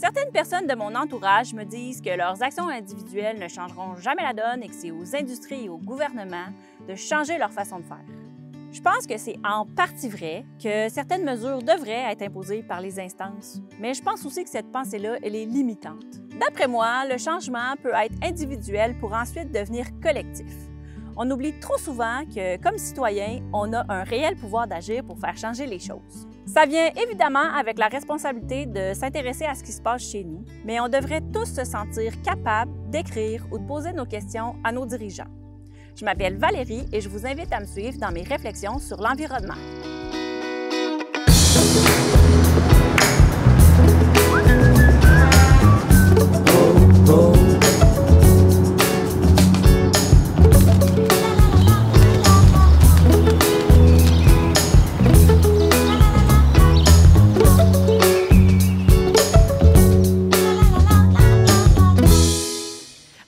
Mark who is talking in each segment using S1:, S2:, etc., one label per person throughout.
S1: Certaines personnes de mon entourage me disent que leurs actions individuelles ne changeront jamais la donne et que c'est aux industries et au gouvernement de changer leur façon de faire. Je pense que c'est en partie vrai que certaines mesures devraient être imposées par les instances, mais je pense aussi que cette pensée-là, elle est limitante. D'après moi, le changement peut être individuel pour ensuite devenir collectif. On oublie trop souvent que, comme citoyen, on a un réel pouvoir d'agir pour faire changer les choses. Ça vient évidemment avec la responsabilité de s'intéresser à ce qui se passe chez nous, mais on devrait tous se sentir capables d'écrire ou de poser nos questions à nos dirigeants. Je m'appelle Valérie et je vous invite à me suivre dans mes réflexions sur l'environnement.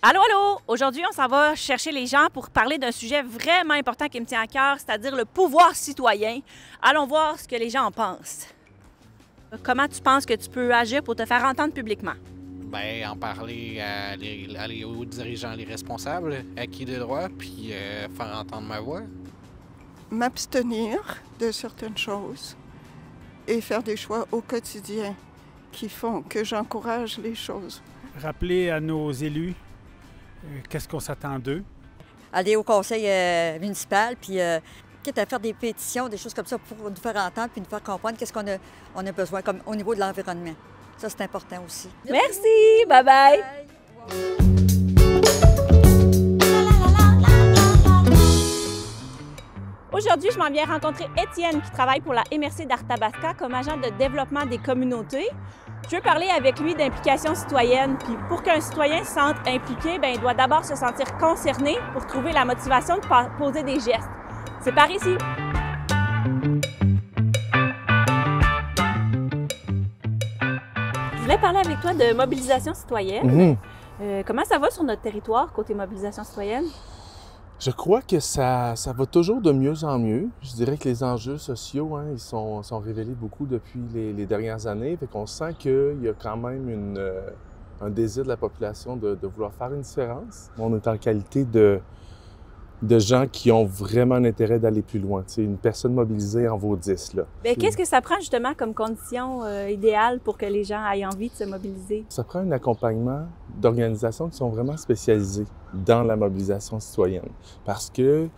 S1: Allô, allô! Aujourd'hui, on s'en va chercher les gens pour parler d'un sujet vraiment important qui me tient à cœur, c'est-à-dire le pouvoir citoyen. Allons voir ce que les gens en pensent. Comment tu penses que tu peux agir pour te faire entendre publiquement?
S2: Bien, en parler aller aux dirigeants, les responsables, acquis de droit, puis faire entendre ma voix.
S3: M'abstenir de certaines choses et faire des choix au quotidien qui font que j'encourage les choses.
S4: Rappeler à nos élus qu'est-ce qu'on s'attend d'eux.
S5: Aller au conseil municipal, puis quitte à faire des pétitions, des choses comme ça pour nous faire entendre puis nous faire comprendre qu'est-ce qu'on a besoin comme au niveau de l'environnement. Ça, c'est important aussi.
S1: Merci! Bye-bye! Aujourd'hui, je m'en viens rencontrer Étienne qui travaille pour la MRC d'Arthabasca comme agent de développement des communautés. Je veux parler avec lui d'implication citoyenne. Puis pour qu'un citoyen se sente impliqué, il doit d'abord se sentir concerné pour trouver la motivation de poser des gestes. C'est par ici. Je voulais parler avec toi de mobilisation citoyenne. Comment ça va sur notre territoire côté mobilisation citoyenne?
S6: Je crois que ça va toujours de mieux en mieux. Je dirais que les enjeux sociaux, ils sont révélés beaucoup depuis les dernières années. Fait qu'on sent qu'il y a quand même un désir de la population de vouloir faire une différence. On est en qualité de gens qui ont vraiment un intérêt d'aller plus loin. Tu sais, une personne mobilisée en vaut 10, là.
S1: Qu'est-ce que ça prend justement comme condition idéale pour que les gens aient envie de se mobiliser? Ça
S6: prend un accompagnement d'organisations qui sont vraiment spécialisées dans la mobilisation citoyenne. Parce que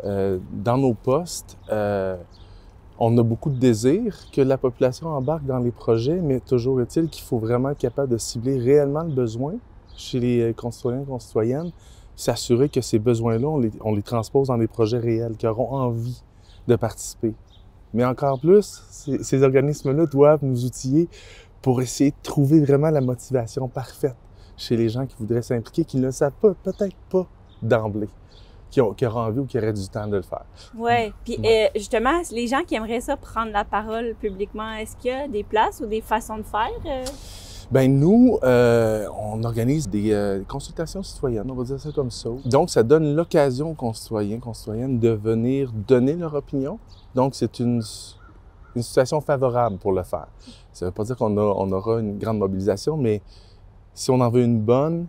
S6: dans nos postes, on a beaucoup de désirs que la population embarque dans les projets, mais toujours est-il qu'il faut vraiment être capable de cibler réellement le besoin chez les concitoyens et concitoyennes, s'assurer que ces besoins-là, on les transpose dans des projets réels, qui auront envie de participer. Mais encore plus, ces organismes-là doivent nous outiller pour essayer de trouver vraiment la motivation parfaite chez les gens qui voudraient s'impliquer, qui ne le savent pas, peut-être pas d'emblée, qui auraient envie ou qui auraient du temps de le faire.
S1: Oui, puis justement, les gens qui aimeraient ça prendre la parole publiquement, est-ce qu'il y a des places ou des façons de faire?
S6: Nous, on organise des consultations citoyennes, on va dire ça comme ça. Donc, ça donne l'occasion aux concitoyens, concitoyennes de venir donner leur opinion. Donc, c'est une situation favorable pour le faire. Ça ne veut pas dire qu'on aura une grande mobilisation, mais si on en veut une bonne,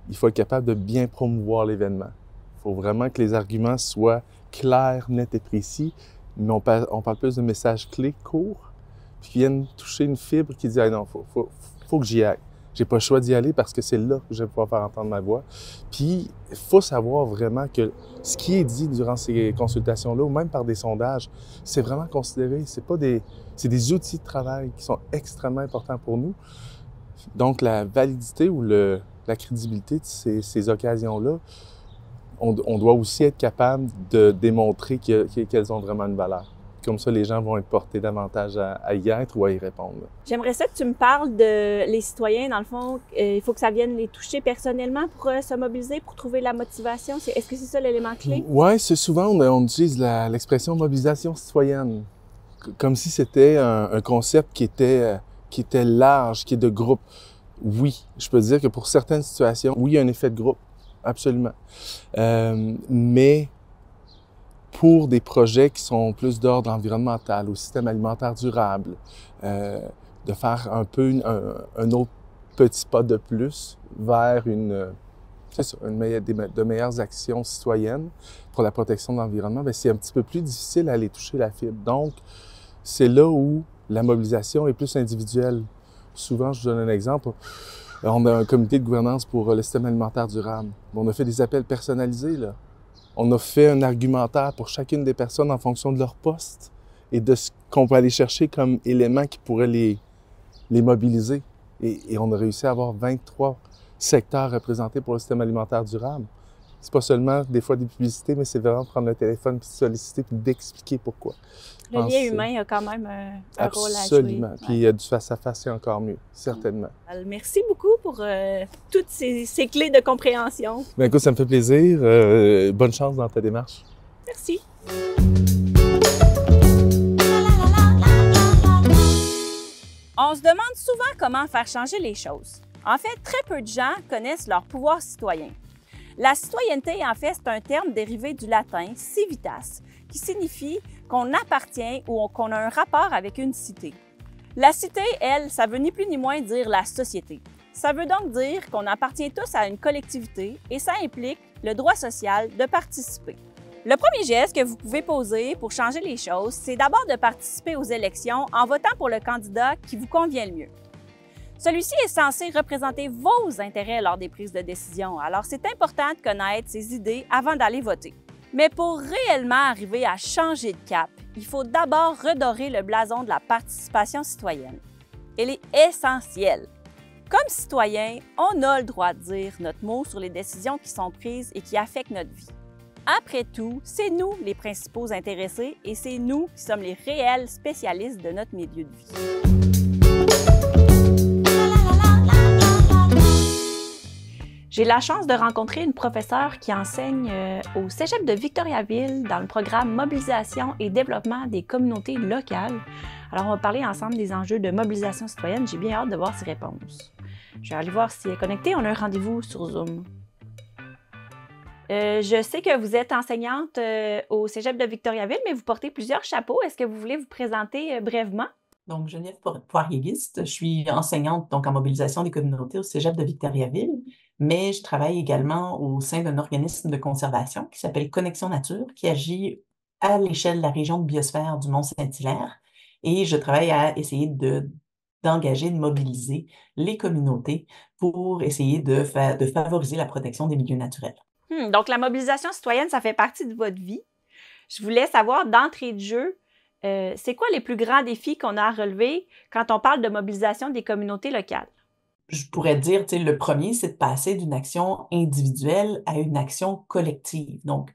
S6: il faut être capable de bien promouvoir l'événement. Il faut vraiment que les arguments soient clairs, nets et précis, mais on parle plus de messages clés, courts, puis qui viennent toucher une fibre qui dit « Ah non, faut que j'y aille. J'ai pas le choix d'y aller parce que c'est là que je vais pouvoir faire entendre ma voix. » Puis, il faut savoir vraiment que ce qui est dit durant ces consultations-là, ou même par des sondages, c'est vraiment considéré. C'est des outils de travail qui sont extrêmement importants pour nous. Donc, la validité ou la crédibilité de ces occasions-là, on doit aussi être capable de démontrer qu'elles ont vraiment une valeur. Comme ça, les gens vont être portés davantage à y être ou à y répondre.
S1: J'aimerais ça que tu me parles de les citoyens. Dans le fond, il faut que ça vienne les toucher personnellement pour se mobiliser, pour trouver la motivation. Est-ce que c'est ça l'élément clé? Oui,
S6: c'est souvent, on utilise l'expression mobilisation citoyenne, comme si c'était un concept qui était large, qui est de groupe. Oui, je peux dire que pour certaines situations, oui, il y a un effet de groupe, absolument. Mais pour des projets qui sont plus d'ordre environnemental, au système alimentaire durable, de faire un peu un autre petit pas de plus vers de meilleures actions citoyennes pour la protection de l'environnement, bien, c'est un petit peu plus difficile à aller toucher la fibre. Donc, c'est là où la mobilisation est plus individuelle. Souvent, je vous donne un exemple. On a un comité de gouvernance pour le système alimentaire durable. On a fait des appels personnalisés, là. On a fait un argumentaire pour chacune des personnes en fonction de leur poste et de ce qu'on peut aller chercher comme éléments qui pourraient les mobiliser. Et on a réussi à avoir 23 secteurs représentés pour le système alimentaire durable. C'est pas seulement des fois des publicités, mais c'est vraiment prendre le téléphone, puis solliciter, puis d'expliquer pourquoi.
S1: Le lien humain a quand même un rôle à jouer.
S6: Absolument. Puis du face-à-face, c'est encore mieux, certainement.
S1: Merci beaucoup pour toutes ces clés de compréhension.
S6: Bien, écoute, ça me fait plaisir. Bonne chance dans ta démarche.
S1: Merci. On se demande souvent comment faire changer les choses. En fait, très peu de gens connaissent leur pouvoir citoyen. La citoyenneté, en fait, c'est un terme dérivé du latin « civitas », qui signifie qu'on appartient ou qu'on a un rapport avec une cité. La cité, elle, ça veut ni plus ni moins dire la société. Ça veut donc dire qu'on appartient tous à une collectivité et ça implique le droit social de participer. Le premier geste que vous pouvez poser pour changer les choses, c'est d'abord de participer aux élections en votant pour le candidat qui vous convient le mieux. Celui-ci est censé représenter vos intérêts lors des prises de décision, alors c'est important de connaître ses idées avant d'aller voter. Mais pour réellement arriver à changer de cap, il faut d'abord redorer le blason de la participation citoyenne. Elle est essentielle. Comme citoyen, on a le droit de dire notre mot sur les décisions qui sont prises et qui affectent notre vie. Après tout, c'est nous les principaux intéressés et c'est nous qui sommes les réels spécialistes de notre milieu de vie. J'ai la chance de rencontrer une professeure qui enseigne au Cégep de Victoriaville dans le programme Mobilisation et développement des communautés locales. Alors, on va parler ensemble des enjeux de mobilisation citoyenne. J'ai bien hâte de voir ses réponses. Je vais aller voir si elle est connectée. On a un rendez-vous sur Zoom. Je sais que vous êtes enseignante au Cégep de Victoriaville, mais vous portez plusieurs chapeaux. Est-ce que vous voulez vous présenter brièvement?
S7: Donc, Geneviève Poirier-Guiste, je suis enseignante donc, en mobilisation des communautés au Cégep de Victoriaville, mais je travaille également au sein d'un organisme de conservation qui s'appelle Connexion Nature, qui agit à l'échelle de la région de biosphère du Mont-Saint-Hilaire. Et je travaille à essayer d'engager, de mobiliser les communautés pour essayer de favoriser la protection des milieux naturels.
S1: Donc, la mobilisation citoyenne, ça fait partie de votre vie. Je voulais savoir, d'entrée de jeu, c'est quoi les plus grands défis qu'on a à relever quand on parle de mobilisation des communautés locales?
S7: Je pourrais dire, tu sais, le premier, c'est de passer d'une action individuelle à une action collective. Donc,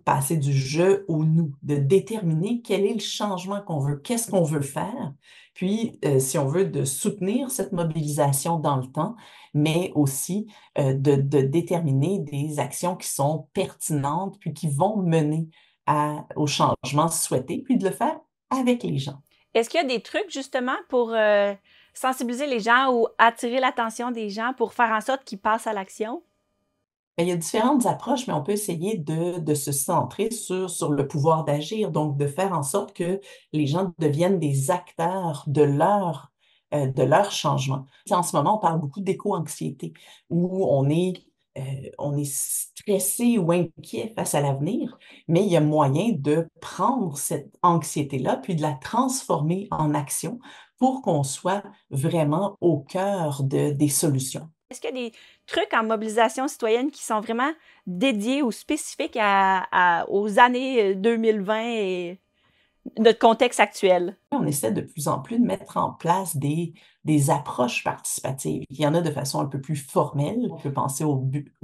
S7: passer du je au nous, de déterminer quel est le changement qu'on veut, qu'est-ce qu'on veut faire, puis, si on veut, de soutenir cette mobilisation dans le temps, mais aussi de déterminer des actions qui sont pertinentes, puis qui vont mener au changement souhaité, puis de le faire avec les gens.
S1: Est-ce qu'il y a des trucs, justement, pour sensibiliser les gens ou attirer l'attention des gens pour faire en sorte qu'ils passent à l'action?
S7: Bien, il y a différentes approches, mais on peut essayer de se centrer sur le pouvoir d'agir, donc de faire en sorte que les gens deviennent des acteurs de leur changement. En ce moment, on parle beaucoup d'éco-anxiété, où on est stressé ou inquiet face à l'avenir, mais il y a moyen de prendre cette anxiété-là, puis de la transformer en action pour qu'on soit vraiment au cœur des solutions.
S1: Est-ce qu'il y a des trucs en mobilisation citoyenne qui sont vraiment dédiés ou spécifiques aux années 2020 et notre contexte actuel?
S7: On essaie de plus en plus de mettre en place des approches participatives. Il y en a de façon un peu plus formelle. On peut penser au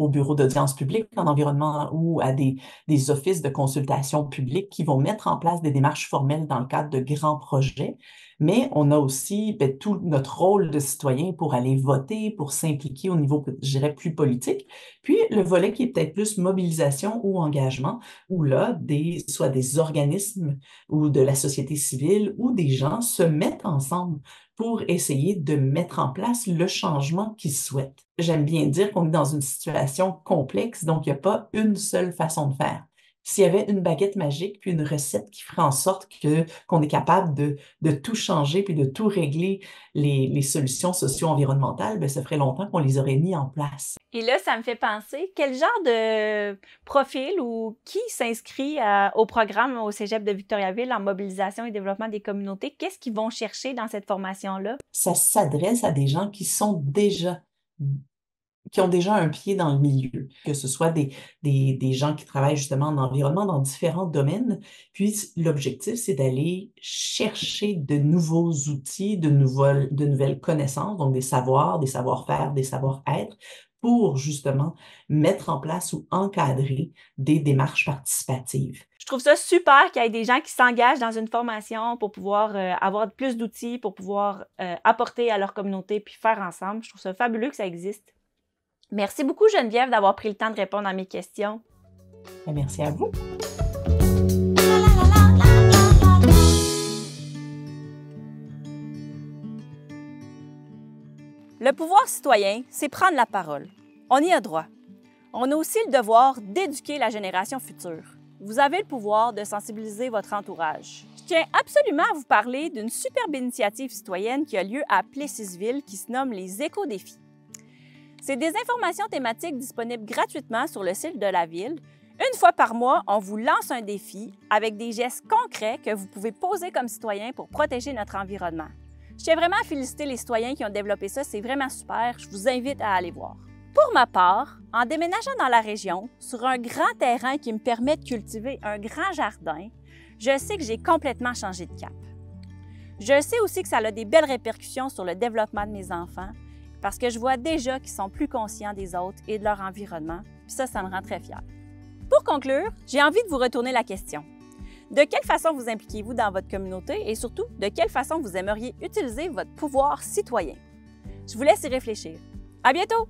S7: bureau d'audience publique en environnement ou à des offices de consultation publique qui vont mettre en place des démarches formelles dans le cadre de grands projets. Mais on a aussi tout notre rôle de citoyen pour aller voter, pour s'impliquer au niveau, je dirais, plus politique. Puis le volet qui est peut-être plus mobilisation ou engagement, où là, soit des organismes ou de la société civile ou des gens se mettent ensemble pour essayer de mettre en place le changement qu'ils souhaitent. J'aime bien dire qu'on est dans une situation complexe, donc il n'y a pas une seule façon de faire. s'il y avait une baguette magique, puis une recette qui ferait en sorte qu'on est capable de tout changer, puis de tout régler les solutions socio-environnementales, bien, ça ferait longtemps qu'on les aurait mis en place.
S1: Et là, ça me fait penser, quel genre de profil ou qui s'inscrit au programme au Cégep de Victoriaville en mobilisation et développement des communautés? Qu'est-ce qu'ils vont chercher dans cette formation-là?
S7: Ça s'adresse à des gens qui ont déjà un pied dans le milieu, que ce soit des gens qui travaillent justement en environnement dans différents domaines. Puis l'objectif, c'est d'aller chercher de nouveaux outils, de nouvelles connaissances, donc des savoirs, des savoir-faire, des savoir-être, pour justement mettre en place ou encadrer des démarches participatives.
S1: Je trouve ça super qu'il y ait des gens qui s'engagent dans une formation pour pouvoir avoir plus d'outils, pour pouvoir apporter à leur communauté puis faire ensemble. Je trouve ça fabuleux que ça existe. Merci beaucoup, Geneviève, d'avoir pris le temps de répondre à mes questions.
S7: Merci à vous.
S1: Le pouvoir citoyen, c'est prendre la parole. On y a droit. On a aussi le devoir d'éduquer la génération future. Vous avez le pouvoir de sensibiliser votre entourage. Je tiens absolument à vous parler d'une superbe initiative citoyenne qui a lieu à Plessisville qui se nomme les Éco-défis. C'est des informations thématiques disponibles gratuitement sur le site de la Ville. Une fois par mois, on vous lance un défi avec des gestes concrets que vous pouvez poser comme citoyen pour protéger notre environnement. Je tiens vraiment à féliciter les citoyens qui ont développé ça, c'est vraiment super. Je vous invite à aller voir. Pour ma part, en déménageant dans la région, sur un grand terrain qui me permet de cultiver un grand jardin, je sais que j'ai complètement changé de cap. Je sais aussi que ça a des belles répercussions sur le développement de mes enfants, parce que je vois déjà qu'ils sont plus conscients des autres et de leur environnement, puis ça me rend très fière. Pour conclure, j'ai envie de vous retourner la question. De quelle façon vous impliquez-vous dans votre communauté et surtout, de quelle façon vous aimeriez utiliser votre pouvoir citoyen? Je vous laisse y réfléchir. À bientôt!